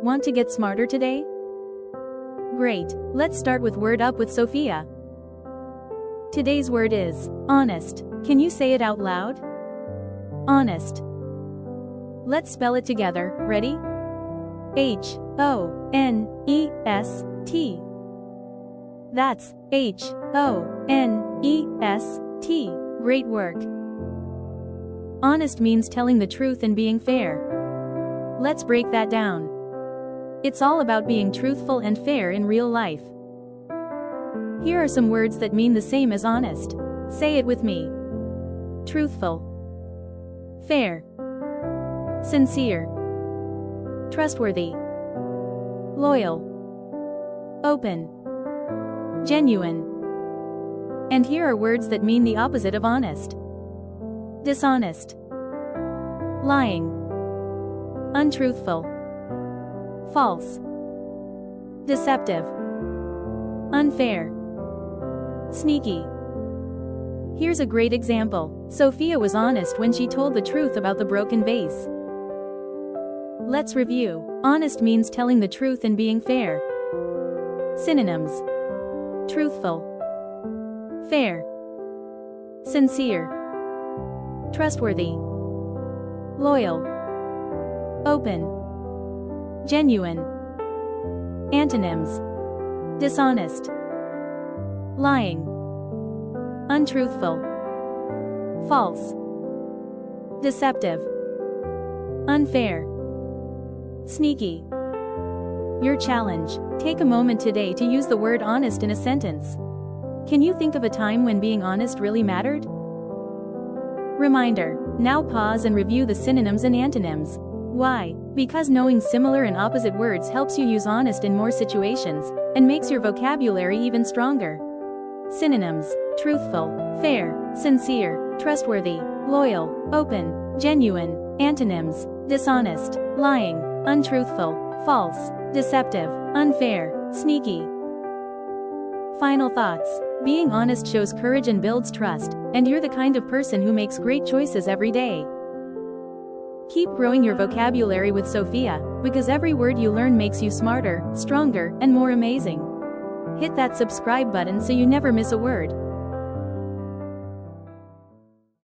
Want to get smarter today? Great, let's start with Word Up with Sofia. Today's word is honest. Can you say it out loud? Honest. Let's spell it together. Ready? H-O-N-E-S-T. That's H-O-N-E-S-T. Great work. Honest means telling the truth and being fair. Let's break that down. It's all about being truthful and fair in real life. Here are some words that mean the same as honest. Say it with me. Truthful. Fair. Sincere. Trustworthy. Loyal. Open. Genuine. And here are words that mean the opposite of honest. Dishonest. Lying. Untruthful. False. Deceptive. Unfair. Sneaky. Here's a great example. Sofia was honest when she told the truth about the broken vase. Let's review. Honest means telling the truth and being fair. Synonyms. Truthful. Fair. Sincere. Trustworthy. Loyal. Open. Genuine. Antonyms. Dishonest. Lying. Untruthful. False. Deceptive. Unfair. Sneaky. Your challenge. Take a moment today to use the word honest in a sentence. Can you think of a time when being honest really mattered? Reminder. Now pause and review the synonyms and antonyms. Why? Because knowing similar and opposite words helps you use honest in more situations, and makes your vocabulary even stronger. Synonyms: truthful, fair, sincere, trustworthy, loyal, open, genuine. Antonyms: dishonest, lying, untruthful, false, deceptive, unfair, sneaky. Final thoughts. Being honest shows courage and builds trust, and you're the kind of person who makes great choices every day. Keep growing your vocabulary with Sofia, because every word you learn makes you smarter, stronger, and more amazing. Hit that subscribe button so you never miss a word.